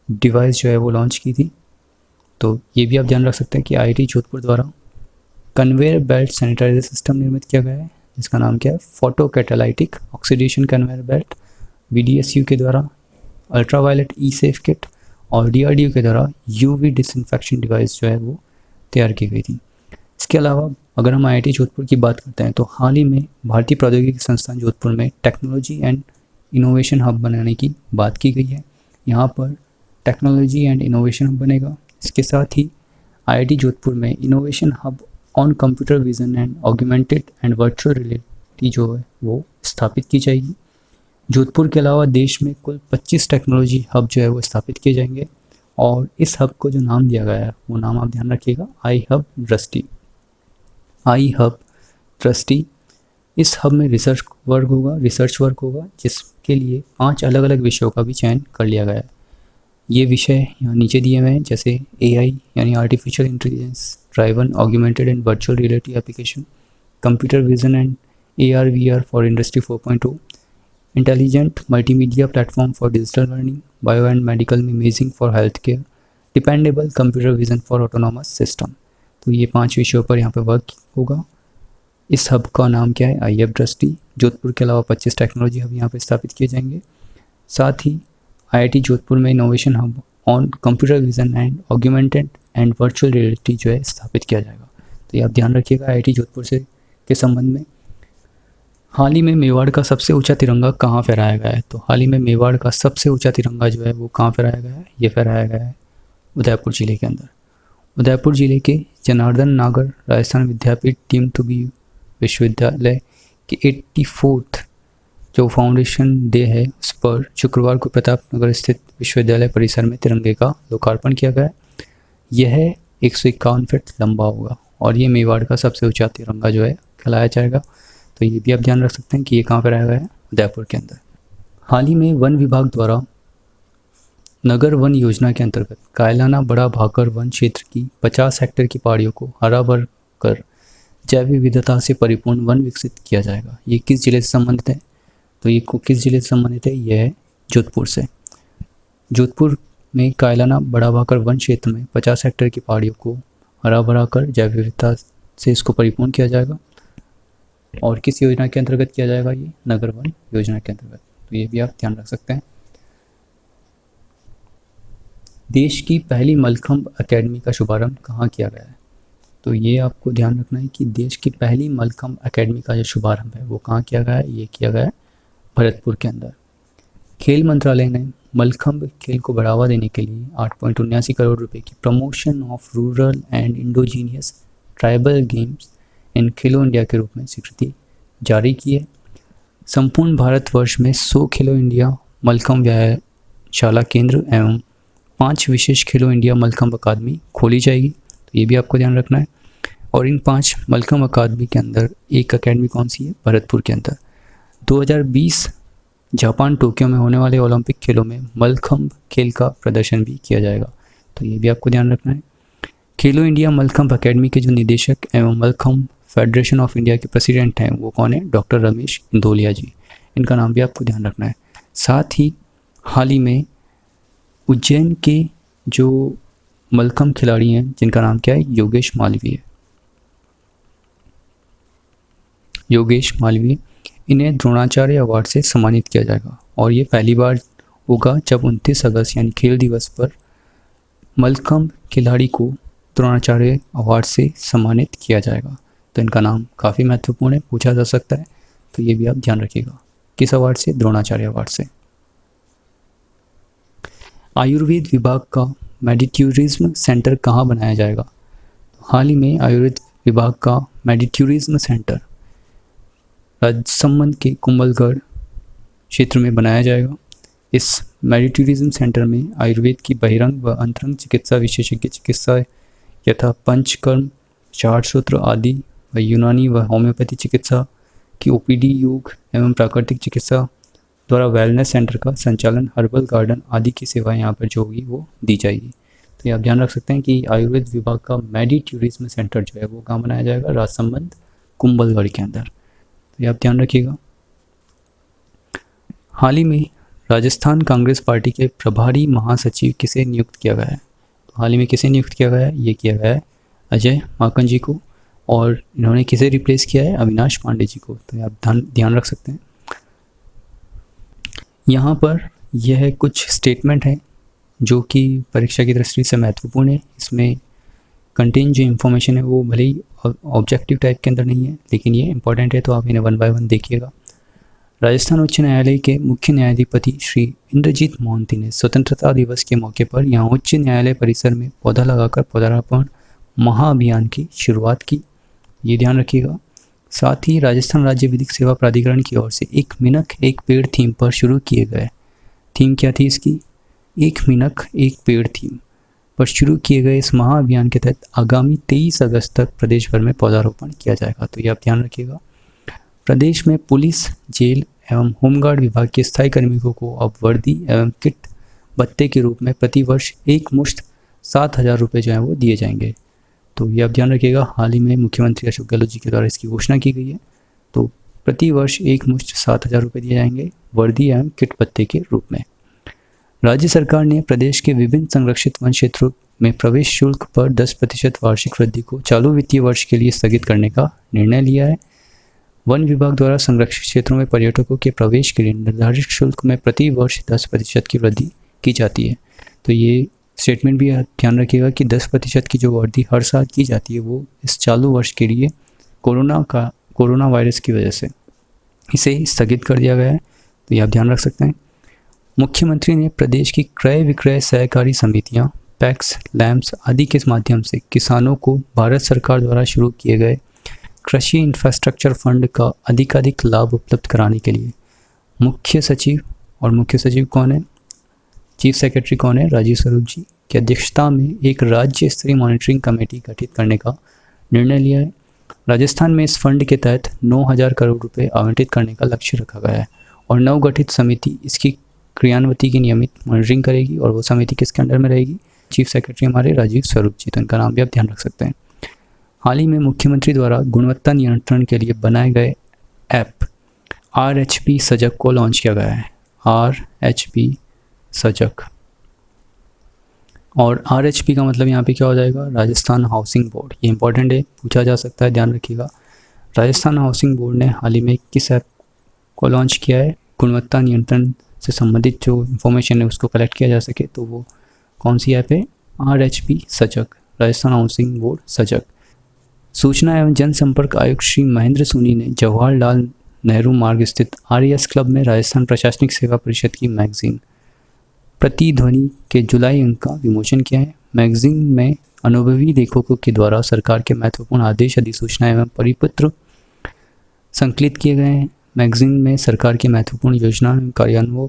Speaker 1: डिवाइस जो है वो लॉन्च की थी। तो ये भी आप ध्यान रख सकते हैं कि IIT जोधपुर द्वारा कन्वेयर बेल्ट सैनिटाइजर सिस्टम निर्मित किया गया है जिसका नाम क्या है, photo catalytic oxidation conveyor belt. BDSU के द्वारा अल्ट्रावायलेट ई सेफ किट और DRDO के द्वारा UV डिसइंफेक्शन डिवाइस जो है वो तैयार की गई थी। इसके अलावा अगर हम IIT जोधपुर की बात करते हैं तो हाल ही में भारतीय प्रौद्योगिकी संस्थान जोधपुर में टेक्नोलॉजी एंड इनोवेशन हब बनाने की बात की गई है। यहाँ पर टेक्नोलॉजी एंड इनोवेशन हब बनेगा। इसके साथ ही IIT जोधपुर में innovation hub on computer vision and augmented and virtual reality जो है वो स्थापित की जाएगी। जोधपुर के अलावा देश में कुल 25 टेक्नोलॉजी हब जो है वो स्थापित किए जाएंगे और इस हब को जो नाम दिया गया है वो नाम आप ध्यान रखिएगा, आई हब दृष्टि। इस हब में रिसर्च वर्क होगा जिसके लिए 5 अलग अलग विषयों का भी चयन कर लिया गया है। ये विषय यहाँ नीचे दिए हुए हैं, जैसे AI यानी artificial intelligence driven augmented and virtual reality application, computer vision and AR/VR for industry 4.0, intelligent multimedia platform for digital learning, bio and medical imaging for health care, dependable computer vision for autonomous system. तो ये 5 विषयों पर यहाँ पर work होगा। इस hub का नाम क्या है, आई हब दृष्टि। जोधपुर के अलावा 25 टेक्नोलॉजी हब यहाँ पर स्थापित किए जाएंगे। साथ ही IIT जोधपुर में innovation hub on computer vision and augmented and virtual reality जो है स्थापित किया जाएगा। तो ये आप ध्यान रखिएगा IIT जोधपुर से के संबंध में। हाल ही में मेवाड़ का सबसे ऊंचा तिरंगा कहाँ फहराया गया है? तो हाल ही में मेवाड़ का सबसे ऊंचा तिरंगा जो है वो कहाँ फहराया गया है? ये फहराया गया है उदयपुर जिले के अंदर। उदयपुर जिले के जनार्दन नागर राजस्थान विद्यापीठ डीम्ड टू बी विश्वविद्यालय के 84th जो फाउंडेशन डे है उस पर शुक्रवार को प्रतापनगर स्थित विश्वविद्यालय परिसर में तिरंगे का लोकार्पण किया गया। यह 151 फीट लंबा होगा और ये मेवाड़ का सबसे ऊंचा तिरंगा जो है कहलाया जाएगा। तो ये भी आप ध्यान रख सकते हैं कि ये कहाँ पर आया गया है, उदयपुर के अंदर। हाल ही में वन विभाग द्वारा नगर वन योजना के अंतर्गत कायलाना बड़ा भाकर वन क्षेत्र की 50 हेक्टेयर की पहाड़ियों को हरा भर कर जैव विविधता से परिपूर्ण वन विकसित किया जाएगा। ये किस जिले से संबंधित है? तो ये किस जिले से संबंधित है? यह है जोधपुर से। जोधपुर में कायलाना बड़ा भाकर वन क्षेत्र में 50 हेक्टेयर की पहाड़ियों को हरा भरा कर जैव विविधता से इसको परिपूर्ण किया जाएगा। और किस योजना के अंतर्गत किया जाएगा, ये नगर वन योजना के अंतर्गत। तो ये भी आप ध्यान रख सकते हैं। देश की पहली मलखंभ अकेडमी का शुभारंभ कहाँ किया गया है? तो ये आपको ध्यान रखना है कि देश की पहली मलखंभ अकेडमी का जो शुभारंभ है वो कहाँ किया गया है, ये किया गया है भरतपुर के अंदर। खेल मंत्रालय ने मलखंभ खेल को बढ़ावा देने के लिए 8.79 करोड़ रुपए की promotion of rural and indigenous tribal games in Khelo India के रूप में स्वीकृति जारी की है। संपूर्ण भारतवर्ष में 100 खेलो इंडिया मलखंभ व्यायामशाला केंद्र एवं 5 विशेष खेलो इंडिया मलखंभ अकादमी खोली जाएगी। तो ये भी आपको ध्यान रखना है। और इन 5 मलखंभ अकादमी के अंदर एक अकेडमी कौन सी है, भरतपुर के अंदर। 2020 जापान टोक्यो में होने वाले ओलंपिक खेलों में मलखंभ खेल का प्रदर्शन भी किया जाएगा। तो ये भी आपको ध्यान रखना है। खेलो इंडिया मलखंभ अकेडमी के जो निदेशक एवं मलखंभ फेडरेशन ऑफ इंडिया के प्रेसिडेंट हैं वो कौन है, डॉक्टर रमेश इंदोलिया जी। इनका नाम भी आपको ध्यान रखना है। साथ ही हाल ही में उज्जैन के जो मलखंभ खिलाड़ी हैं जिनका नाम क्या है, योगेश मालवीय। योगेश मालवीय, इन्हें द्रोणाचार्य अवार्ड से सम्मानित किया जाएगा और ये पहली बार होगा जब 29 अगस्त यानी खेल दिवस पर मलखंभ खिलाड़ी को द्रोणाचार्य अवार्ड से सम्मानित किया जाएगा। तो इनका नाम काफ़ी महत्वपूर्ण है, पूछा जा सकता है। तो ये भी आप ध्यान रखिएगा, किस अवार्ड से, द्रोणाचार्य अवार्ड से। आयुर्वेद विभाग का मेडिट्यूरिज्म सेंटर कहाँ बनाया जाएगा? हाल ही में आयुर्वेद विभाग का मेडिट्यूरिज्म सेंटर राजसमंद के कुंभलगढ़ क्षेत्र में बनाया जाएगा। इस मेडिट्यूरिज्म सेंटर में आयुर्वेद की बहिरंग व अंतरंग चिकित्सा विशेषज्ञ चिकित्सा यथा पंचकर्म, चार सूत्र आदि व यूनानी व होम्योपैथी चिकित्सा की ओपीडी, योग एवं प्राकृतिक चिकित्सा द्वारा वेलनेस सेंटर का संचालन, हर्बल गार्डन आदि की सेवाएं यहाँ पर जो होगी वो दी जाएगी। तो ये आप ध्यान रख सकते हैं कि आयुर्वेद विभाग का मेडिट्यूरिज्म सेंटर जो है वो कहाँ बनाया जाएगा, राजसमंद कुंभलगढ़ के अंदर। तो ये आप ध्यान रखिएगा। हाल ही में राजस्थान कांग्रेस पार्टी के प्रभारी महासचिव किसे नियुक्त किया गया है? तो हाल ही में किसे नियुक्त किया गया है? ये किया गया है अजय माकन जी को। और इन्होंने किसे रिप्लेस किया है? अविनाश पांडे जी को। तो आप ध्यान रख सकते हैं। यहाँ पर यह कुछ स्टेटमेंट है जो कि परीक्षा की दृष्टि से महत्वपूर्ण है। इसमें कंटेन जो इन्फॉर्मेशन है वो भले ही ऑब्जेक्टिव टाइप के अंदर नहीं है, लेकिन ये इंपॉर्टेंट है, तो आप इन्हें 1 बाय 1 देखिएगा। राजस्थान उच्च न्यायालय के मुख्य न्यायाधिपति श्री इंद्रजीत मोहंती ने स्वतंत्रता दिवस के मौके पर यहाँ उच्च न्यायालय परिसर में पौधा लगाकर पौधारोपण महाअभियान की शुरुआत की। ये ध्यान रखिएगा। साथ ही राजस्थान राज्य विधिक सेवा प्राधिकरण की ओर से एक मिनख एक पेड़ थीम पर शुरू किए गए, थीम क्या थी इसकी, एक मिनख एक पेड़ थीम पर शुरू किए गए इस महाअभियान के तहत आगामी 23 अगस्त तक प्रदेश भर में पौधारोपण किया जाएगा। तो ये आप ध्यान रखिएगा। प्रदेश में पुलिस, जेल एवं होमगार्ड विभाग के स्थायी कार्मिकों को अब वर्दी एवं किट भत्ते के रूप में प्रतिवर्ष एक मुश्त 7,000 रुपये जो है वो दिए जाएंगे। तो ये आप ध्यान रखिएगा। हाल ही में मुख्यमंत्री अशोक गहलोत जी के द्वारा इसकी घोषणा की गई है। तो प्रतिवर्ष एक मुश्त 7,000 रुपये दिए जाएंगे वर्दी एवं किट भत्ते के रूप में। राज्य सरकार ने प्रदेश के विभिन्न संरक्षित वन क्षेत्रों में प्रवेश शुल्क पर 10% वार्षिक वृद्धि को चालू वित्तीय वर्ष के लिए स्थगित करने का निर्णय लिया है। वन विभाग द्वारा संरक्षित क्षेत्रों में पर्यटकों के प्रवेश के लिए निर्धारित शुल्क में प्रति वर्ष 10% की वृद्धि की जाती है। तो ये स्टेटमेंट भी ध्यान रखिएगा कि 10% की जो वृद्धि हर साल की जाती है वो इस चालू वर्ष के लिए कोरोना वायरस की वजह से इसे स्थगित कर दिया गया है। तो ये आप ध्यान रख सकते हैं। मुख्यमंत्री ने प्रदेश की क्रय विक्रय सहकारी समितियां, पैक्स, लैम्प्स आदि के माध्यम से किसानों को भारत सरकार द्वारा शुरू किए गए कृषि इंफ्रास्ट्रक्चर फंड का अधिकाधिक लाभ उपलब्ध कराने के लिए मुख्य सचिव, और मुख्य सचिव कौन है, चीफ सेक्रेटरी कौन है, राजीव स्वरूप जी की अध्यक्षता में एक राज्य स्तरीय मॉनिटरिंग कमेटी गठित करने का निर्णय लिया है। राजस्थान में इस फंड के तहत 9,000 करोड़ रुपये आवंटित करने का लक्ष्य रखा गया है और नवगठित समिति इसकी क्रियान्विति की नियमित मॉनिटरिंग करेगी। और वो समिति किसके अंडर में रहेगी, चीफ सेक्रेटरी हमारे राजीव स्वरूप जी। तो इनका नाम भी आप ध्यान रख सकते हैं। हाल ही में मुख्यमंत्री द्वारा गुणवत्ता नियंत्रण के लिए बनाए गए ऐप RHP सजग को लॉन्च किया गया है। RHP सजग, और RHP का मतलब यहाँ पे क्या हो जाएगा, राजस्थान हाउसिंग बोर्ड। ये इंपॉर्टेंट है, पूछा जा सकता है, ध्यान रखिएगा। राजस्थान हाउसिंग बोर्ड ने हाल ही में किस ऐप को लॉन्च किया है? गुणवत्ता नियंत्रण से संबंधित जो इन्फॉर्मेशन है उसको कलेक्ट किया जा सके, तो वो कौन सी ऐप है? RHB सजग, राजस्थान हाउसिंग बोर्ड सजग। सूचना एवं जनसंपर्क आयुक्त श्री महेंद्र सोनी ने जवाहरलाल नेहरू मार्ग स्थित RES क्लब में राजस्थान प्रशासनिक सेवा परिषद की मैगजीन प्रतिध्वनि के जुलाई अंक का विमोचन किया है। मैगजीन में अनुभवी लेखकों के द्वारा सरकार के महत्वपूर्ण आदेश, अधिसूचना एवं परिपत्र संकलित किए गए हैं। मैगजीन में सरकार की महत्वपूर्ण योजना एवं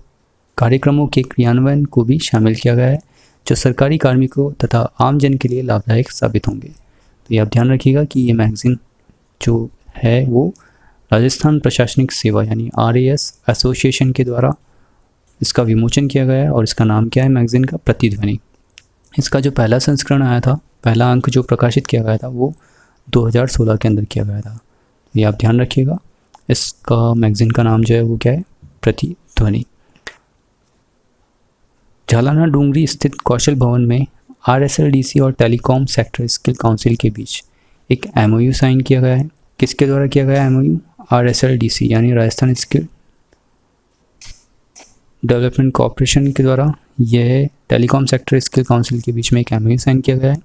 Speaker 1: कार्यक्रमों के क्रियान्वयन को भी शामिल किया गया है, जो सरकारी कार्मिकों तथा आम जन के लिए लाभदायक साबित होंगे। तो ये आप ध्यान रखिएगा कि ये मैगजीन जो है वो राजस्थान प्रशासनिक सेवा यानी RAS एसोसिएशन के द्वारा इसका विमोचन किया गया है, और इसका नाम क्या है मैगजीन का? प्रतिध्वनि। इसका जो पहला संस्करण आया था, पहला अंक जो प्रकाशित किया गया था वो 2016 के अंदर किया गया था। ये आप ध्यान रखिएगा। इसका मैगजीन का नाम जो है वो क्या है? प्रतिध्वनि। झालाना डूंगरी स्थित कौशल भवन में RSLDC और टेलीकॉम सेक्टर स्किल काउंसिल के बीच एक MOU साइन किया गया है। किसके द्वारा किया गया MOU? RSLDC यानी राजस्थान स्किल डेवलपमेंट कॉरपोरेशन के द्वारा यह टेलीकॉम सेक्टर स्किल काउंसिल के बीच में एक MOU साइन किया गया है।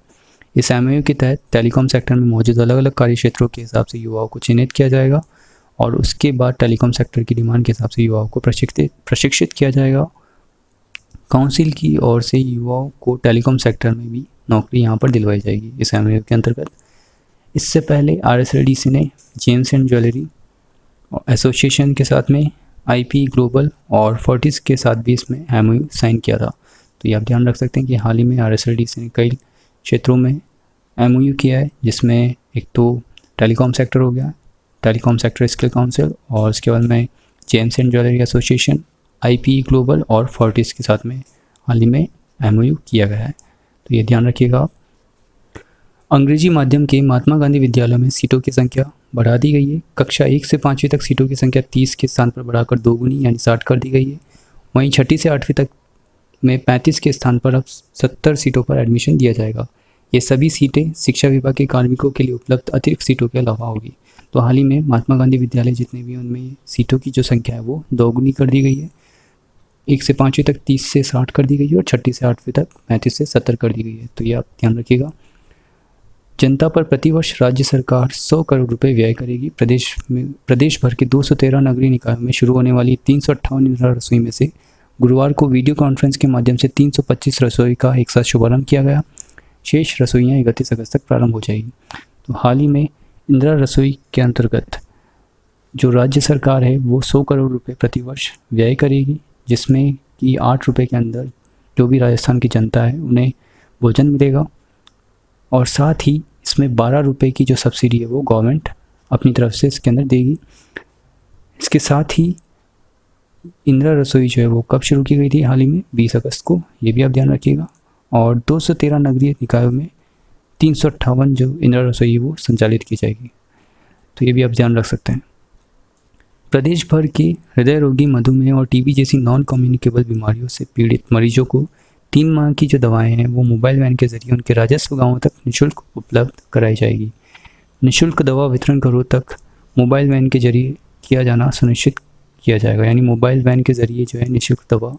Speaker 1: इस MOU के तहत टेलीकॉम सेक्टर में मौजूद अलग अलग कार्य क्षेत्रों के हिसाब से युवाओं को चिन्हित किया जाएगा, और उसके बाद टेलीकॉम सेक्टर की डिमांड के हिसाब से युवाओं को प्रशिक्षित किया जाएगा। काउंसिल की ओर से युवाओं को टेलीकॉम सेक्टर में भी नौकरी यहाँ पर दिलवाई जाएगी इस MOU के अंतर्गत। इससे पहले RSLDC ने जेम्स एंड ज्वेलरी एसोसिएशन के साथ में IP ग्लोबल और फोर्टिस के साथ भी इसमें MOU साइन किया था। तो ये आप ध्यान रख सकते हैं कि हाल ही में RSLDC ने कई क्षेत्रों में MOU किया है, जिसमें एक तो टेलीकॉम सेक्टर हो गया, टेलीकॉम सेक्टर स्किल काउंसिल, और उसके बाद में James and jewellery association, IP global और फोर्टिस के साथ में हाल ही में MOU किया गया है। तो ये ध्यान रखिएगा आप। अंग्रेजी माध्यम के महात्मा गांधी विद्यालय में सीटों की संख्या बढ़ा दी गई है। कक्षा 1 से 5वीं तक सीटों की संख्या 30 के स्थान पर बढ़ाकर 2 गुनी यानी 60 कर दी गई है। वहीं 6ठी से 8वीं तक में 35 के स्थान पर अब 70 सीटों पर एडमिशन दिया जाएगा। ये सभी सीटें शिक्षा विभाग के कार्मिकों के लिए उपलब्ध अतिरिक्त सीटों के अलावा होगी। तो हाल ही में महात्मा गांधी विद्यालय जितने भी उनमें सीटों की जो संख्या है वो 2 गुनी कर दी गई है। 1 से 5वीं तक 30 से 60 कर दी गई है, और 6ठी से 8वीं तक 35 से 70 कर दी गई है। तो ये आप ध्यान रखिएगा। जनता पर प्रतिवर्ष राज्य सरकार 100 करोड़ रुपए व्यय करेगी। प्रदेश भर के 213 नगरीय निकायों में शुरू होने वाली 358 इंदिरा रसोई में से गुरुवार को वीडियो कॉन्फ्रेंस के माध्यम से 325 रसोई का एक साथ शुभारंभ किया गया। शेष रसोइयाँ 31 अगस्त तक प्रारंभ हो जाएगी। तो हाल ही में इंदिरा रसोई के अंतर्गत जो राज्य सरकार है वो 100 करोड़ रुपये प्रतिवर्ष व्यय करेगी, जिसमें कि 8 रुपये के अंदर जो भी राजस्थान की जनता है उन्हें भोजन मिलेगा, और साथ ही इसमें 12 रुपये की जो सब्सिडी है वो गवर्नमेंट अपनी तरफ से इसके अंदर देगी। इसके साथ ही इंदिरा रसोई जो है वो कब शुरू की गई थी? हाल ही में 20 अगस्त को, ये भी आप ध्यान रखिएगा। और 213 नगरीय निकायों में 358 जो इंदिरा रसोई है वो संचालित की जाएगी। तो ये भी आप ध्यान रख सकते हैं। प्रदेश भर के हृदय रोगी, मधुमेह और TB जैसी नॉन कम्युनिकेबल बीमारियों से पीड़ित मरीजों को 3 माह की जो दवाएं हैं वो मोबाइल वैन के जरिए उनके राजस्व गांवों तक निःशुल्क उपलब्ध कराई जाएगी। निःशुल्क दवा वितरण घरों तक मोबाइल वैन के जरिए किया जाना सुनिश्चित किया जाएगा, यानी मोबाइल वैन के जरिए जो है निःशुल्क दवा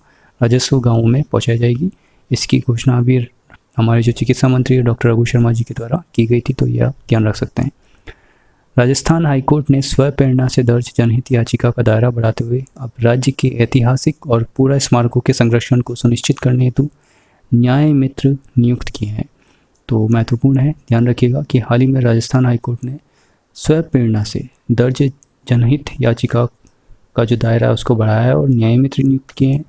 Speaker 1: राजस्व गांवों में पहुंचाई जाएगी। इसकी घोषणा अभी हमारे जो चिकित्सा मंत्री डॉक्टर रघु शर्मा जी के द्वारा की गई थी। तो यह आप ध्यान रख सकते हैं। राजस्थान हाईकोर्ट ने स्वप्रेरणा से दर्ज जनहित याचिका का दायरा बढ़ाते हुए अब राज्य के ऐतिहासिक और पूरा स्मारकों के संरक्षण को सुनिश्चित करने हेतु न्याय मित्र नियुक्त किए हैं। तो महत्वपूर्ण है, ध्यान रखिएगा कि हाल ही में राजस्थान हाईकोर्ट ने स्वप्रेरणा से दर्ज जनहित याचिका का जो दायरा है उसको बढ़ाया है और न्याय मित्र नियुक्त किए हैं।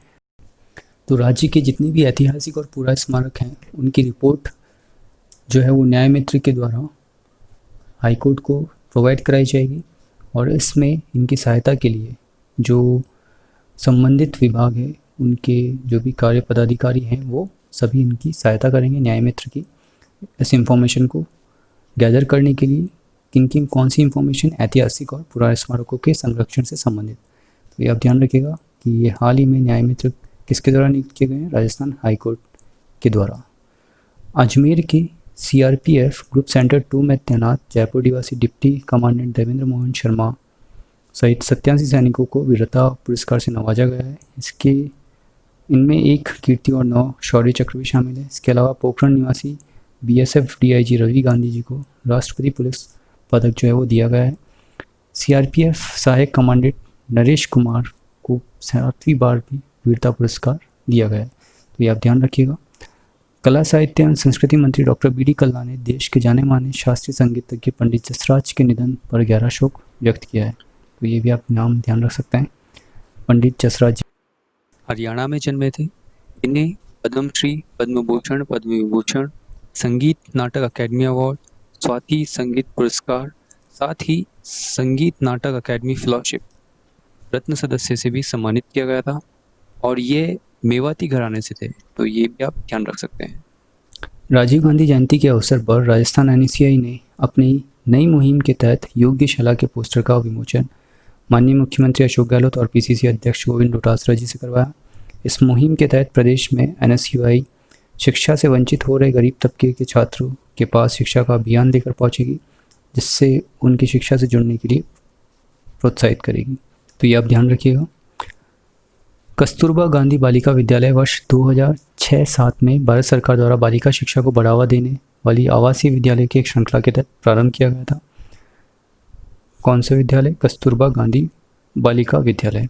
Speaker 1: तो राज्य के जितने भी ऐतिहासिक और पूरा स्मारक हैं उनकी रिपोर्ट जो है वो न्याय मित्र के द्वारा हाईकोर्ट को प्रोवाइड कराई जाएगी, और इसमें इनकी सहायता के लिए जो संबंधित विभाग है उनके जो भी कार्य पदाधिकारी हैं वो सभी इनकी सहायता करेंगे न्याय मित्र की इस इंफॉर्मेशन को गैदर करने के लिए। किन कौन सी इंफॉर्मेशन ऐतिहासिक और पुराने स्मारकों के संरक्षण से संबंधित। तो ये आप ध्यान रखिएगा कि ये हाल ही में न्याय मित्र किसके द्वारा नियुक्त किए गए हैं? राजस्थान हाईकोर्ट के द्वारा। अजमेर के सीआरपीएफ ग्रुप सेंटर 2 में तैनात जयपुर निवासी डिप्टी कमांडेंट देवेंद्र मोहन शर्मा सहित 87 सैनिकों को वीरता पुरस्कार से नवाजा गया है। इनमें 1 कीर्ति और 9 शौर्य चक्र भी शामिल है। इसके अलावा पोखरण निवासी बीएसएफ डीआईजी रवि गांधी जी को राष्ट्रपति पुलिस पदक जो है वो दिया गया है। सीआरपीएफ सहायक कमांडेंट नरेश कुमार को 7वीं बार भी वीरता पुरस्कार दिया गया है, तो ये आप ध्यान रखिएगा। कला साहित्य एवं संस्कृति मंत्री डॉक्टर बी.डी. कल्ला ने देश के जाने माने शास्त्रीय संगीतज्ञ पंडित जसराज के निधन पर गहरा शोक व्यक्त किया है, तो ये भी आप नाम ध्यान रख सकते हैं। पंडित जसराज जी
Speaker 2: हरियाणा में जन्मे थे। इन्हें पद्मश्री, पद्म भूषण, पद्म विभूषण, संगीत नाटक अकेडमी अवार्ड, स्वाति संगीत पुरस्कार, साथ ही संगीत नाटक अकेडमी फेलोशिप रत्न सदस्य से भी सम्मानित किया गया था और ये मेवाती घराने से थे, तो ये भी आप ध्यान रख सकते हैं।
Speaker 1: राजीव गांधी जयंती के अवसर पर राजस्थान एनएसयूआई ने अपनी नई मुहिम के तहत योग्यशाला के पोस्टर का विमोचन माननीय मुख्यमंत्री अशोक गहलोत और पीसीसी अध्यक्ष गोविंद डोटासरा जी से करवाया। इस मुहिम के तहत प्रदेश में एनएसयूआई शिक्षा से वंचित हो रहे गरीब तबके के छात्रों के पास शिक्षा का अभियान लेकर पहुंचेगी, जिससे उनकी शिक्षा से जुड़ने के लिए प्रोत्साहित करेगी, तो ये आप ध्यान रखिएगा। कस्तूरबा गांधी बालिका विद्यालय वर्ष 2006-07 में भारत सरकार द्वारा बालिका शिक्षा को बढ़ावा देने वाली आवासीय विद्यालय की एक श्रृंखला के तहत प्रारंभ किया गया था। कौन सा विद्यालय? कस्तूरबा गांधी बालिका विद्यालय,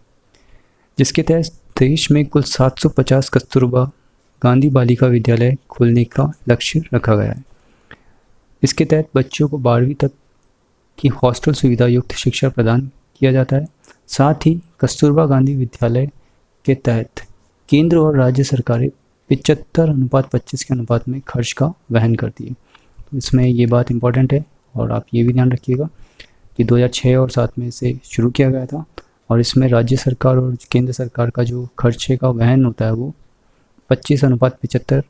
Speaker 1: जिसके तहत देश में कुल 750 कस्तूरबा गांधी बालिका विद्यालय खोलने का लक्ष्य रखा गया है। इसके तहत बच्चों को 12वीं तक की हॉस्टल सुविधा युक्त शिक्षा प्रदान किया जाता है। साथ ही कस्तूरबा गांधी विद्यालय के तहत केंद्र और राज्य सरकारें 75:25 के अनुपात में खर्च का वहन करती है, तो इसमें ये बात इम्पॉर्टेंट है और आप ये भी ध्यान रखिएगा कि 2006 और 2007 में इसे शुरू किया गया था और इसमें राज्य सरकार और केंद्र सरकार का जो खर्चे का वहन होता है वो 25:75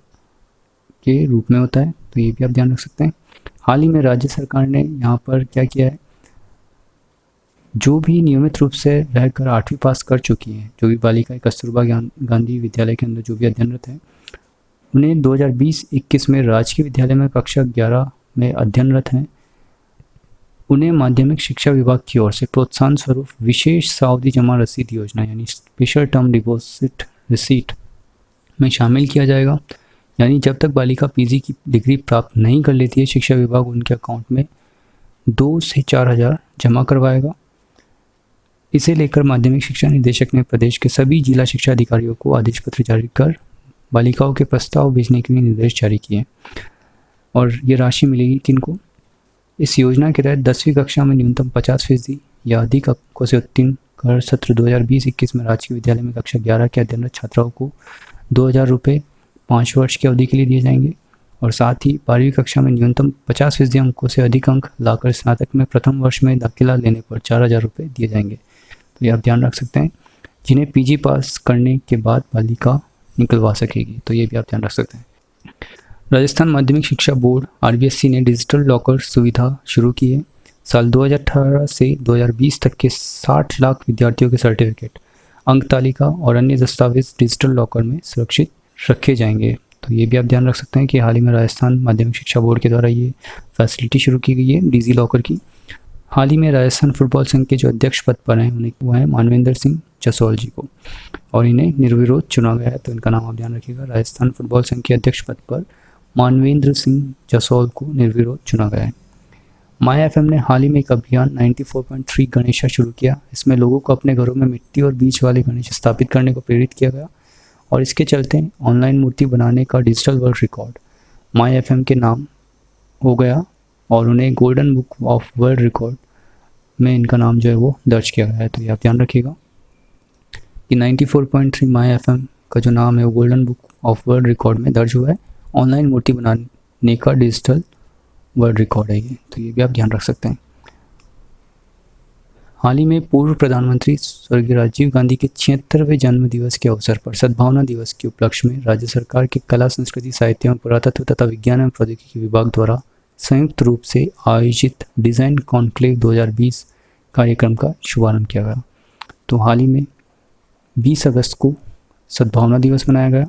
Speaker 1: के रूप में होता है, तो ये भी आप ध्यान रख सकते हैं। हाल ही में राज्य सरकार ने यहाँ पर क्या किया है, जो भी नियमित रूप से रहकर 8वीं पास कर चुकी हैं, जो भी बालिकाएं कस्तूरबा गांधी विद्यालय के अंदर जो भी अध्ययनरत हैं, उन्हें 2020-21 में राजकीय विद्यालय में कक्षा 11 में अध्ययनरत हैं, उन्हें माध्यमिक शिक्षा विभाग की ओर से प्रोत्साहन स्वरूप विशेष सावधि जमा रसीद योजना यानी स्पेशल टर्म डिपॉजिट रिसीट में शामिल किया जाएगा। यानी जब तक बालिका पीजी की डिग्री प्राप्त नहीं कर लेती है, शिक्षा विभाग उनके अकाउंट में 2 से 4 हज़ार जमा करवाएगा। इसे लेकर माध्यमिक शिक्षा निदेशक ने प्रदेश के सभी जिला शिक्षा अधिकारियों को आदेश पत्र जारी कर बालिकाओं के प्रस्ताव भेजने के लिए निर्देश जारी किए और ये राशि मिलेगी किनको? इस योजना के तहत 10वीं कक्षा में न्यूनतम 50% या अधिक अंकों से उत्तीर्ण कर सत्र 2020-21 में राजकीय विद्यालय में कक्षा 11 के अध्ययनरत छात्राओं को 2,000 रुपये 5 वर्ष की अवधि के लिए दिए जाएंगे और साथ ही 12वीं कक्षा में न्यूनतम 50% अंकों से अधिक अंक लाकर स्नातक में प्रथम वर्ष में दाखिला लेने पर 4,000 रुपये दिए जाएंगे, तो ये आप ध्यान रख सकते हैं, जिन्हें पीजी पास करने के बाद बालिका निकलवा सकेगी, तो ये भी आप ध्यान रख सकते हैं। राजस्थान माध्यमिक शिक्षा बोर्ड आरबीएससी ने डिजिटल लॉकर सुविधा शुरू की है। साल 2018 से 2020 तक के 60 लाख विद्यार्थियों के सर्टिफिकेट, अंक तालिका और अन्य दस्तावेज डिजिटल लॉकर में सुरक्षित रखे जाएंगे, तो ये भी आप ध्यान रख सकते हैं कि हाल ही में राजस्थान माध्यमिक शिक्षा बोर्ड के द्वारा ये फैसिलिटी शुरू की गई है डिजी लॉकर की। हाल ही में राजस्थान फुटबॉल संघ के जो अध्यक्ष पद पर हैं उन्हें वो हैं मानवेंद्र सिंह जसोल जी को और इन्हें निर्विरोध चुना गया है, तो इनका नाम आप ध्यान रखिएगा। राजस्थान फुटबॉल संघ के अध्यक्ष पद पर मानवेंद्र सिंह जसोल को निर्विरोध चुना गया है। माई एफएम ने हाल ही में एक अभियान 94.3 गणेशा शुरू किया। इसमें लोगों को अपने घरों में मिट्टी और बीज वाले गणेश स्थापित करने को प्रेरित किया गया और इसके चलते ऑनलाइन मूर्ति बनाने का digital world record my FM के नाम हो गया और उन्हें golden book of world record में इनका नाम जो है वो दर्ज किया गया है, तो ये आप ध्यान रखिएगा कि 94.3 माई एफएम का जो नाम है वो golden book of world record में दर्ज हुआ है। ऑनलाइन मूर्ति बनाने का डिजिटल वर्ल्ड रिकॉर्ड है ये, तो ये भी आप ध्यान रख सकते हैं। हाल ही में पूर्व प्रधानमंत्री स्वर्गीय राजीव गांधी के 76वें जन्म दिवस के अवसर पर सद्भावना दिवस के उपलक्ष्य में राज्य सरकार के कला संस्कृति साहित्य एवं पुरातत्व तथा विज्ञान एवं प्रौद्योगिकी विभाग द्वारा संयुक्त रूप से आयोजित डिज़ाइन कॉन्क्लेव 2020 कार्यक्रम का शुभारंभ किया गया। तो हाल ही में 20 अगस्त को सद्भावना दिवस मनाया गया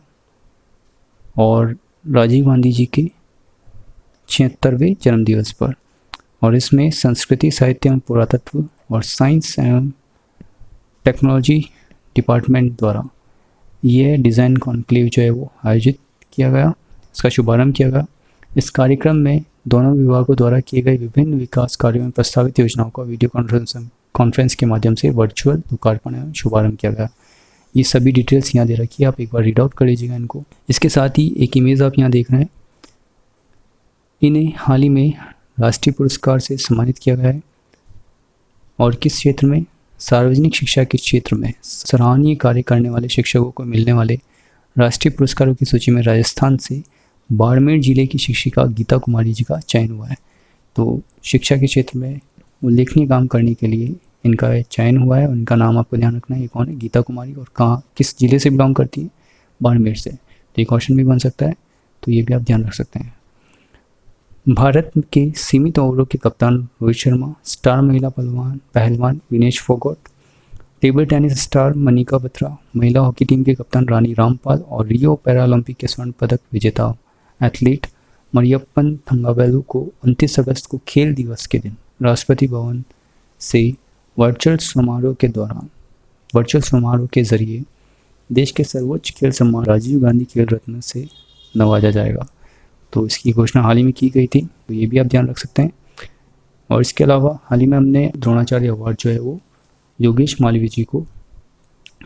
Speaker 1: और राजीव गांधी जी के 76वें जन्मदिवस पर। और इसमें संस्कृति, साहित्य एवं पुरातत्व और साइंस एवं टेक्नोलॉजी डिपार्टमेंट द्वारा ये डिज़ाइन कॉन्क्लेव जो है वो आयोजित किया गया, इसका शुभारंभ किया गया। इस कार्यक्रम में दोनों विभागों द्वारा किए गए विभिन्न विकास कार्यों में प्रस्तावित योजनाओं का वीडियो कॉन्फ्रेंस के माध्यम से वर्चुअल लोकार्पण एवं शुभारंभ किया गया। ये सभी डिटेल्स यहाँ दे रखी है, आप एक बार रीड आउट कर लीजिएगा इनको। इसके साथ ही एक इमेज आप यहाँ देख रहे हैं, इन्हें हाल ही में राष्ट्रीय पुरस्कार से सम्मानित किया गया है। और किस क्षेत्र में? सार्वजनिक शिक्षा के क्षेत्र में सराहनीय कार्य करने वाले शिक्षकों को मिलने वाले राष्ट्रीय पुरस्कारों की सूची में राजस्थान से बाड़मेर जिले की शिक्षिका गीता कुमारी जी का चयन हुआ है। तो शिक्षा के क्षेत्र में उल्लेखनीय काम करने के लिए इनका चयन हुआ है और इनका नाम आपको ध्यान रखना है, ये कौन है? गीता कुमारी। और कहाँ, किस जिले से बिलोंग करती है? बाड़मेर से। तो ये क्वेश्चन भी बन सकता है, तो ये भी आप ध्यान रख सकते हैं। भारत के सीमित ओवरों के कप्तान रोहित शर्मा, स्टार महिला पहलवान Vinesh Phogat, table tennis star Manika Batra, महिला हॉकी टीम के कप्तान रानी रामपाल और रियो पैरालंपिक के स्वर्ण पदक विजेता एथलीट मरियप्पन थंगावेलु को 29 अगस्त को खेल दिवस के दिन राष्ट्रपति भवन से वर्चुअल समारोह के जरिए देश के सर्वोच्च खेल सम्मान राजीव गांधी खेल रत्न से नवाजा जाएगा। तो इसकी घोषणा हाल ही में की गई थी, तो ये भी आप ध्यान रख सकते हैं। और इसके अलावा हाल ही में हमने द्रोणाचार्य अवार्ड जो है वो योगेश मालवीय जी को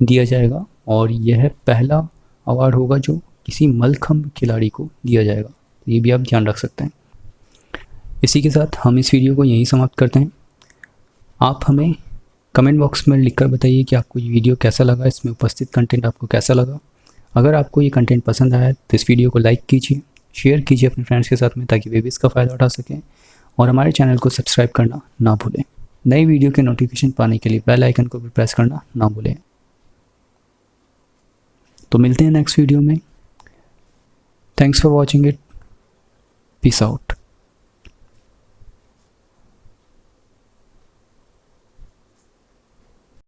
Speaker 1: दिया जाएगा और यह पहला अवार्ड होगा जो किसी मल्लखंब खिलाड़ी को दिया जाएगा। तो ये भी आप ध्यान रख सकते हैं। इसी के साथ हम इस वीडियो को यहीं समाप्त करते हैं। आप हमें कमेंट बॉक्स में लिखकर बताइए कि आपको ये वीडियो कैसा लगा, इसमें उपस्थित कंटेंट आपको कैसा लगा। अगर आपको ये कंटेंट पसंद आया तो इस वीडियो को लाइक कीजिए, शेयर कीजिए अपने फ्रेंड्स के साथ में, ताकि वे भी इसका फ़ायदा उठा सकें। और हमारे चैनल को सब्सक्राइब करना ना भूलें। नई वीडियो के नोटिफिकेशन पाने के लिए बेल आइकन को भी प्रेस करना ना भूलें। तो मिलते हैं नेक्स्ट वीडियो में। Thanks for watching it. Peace out.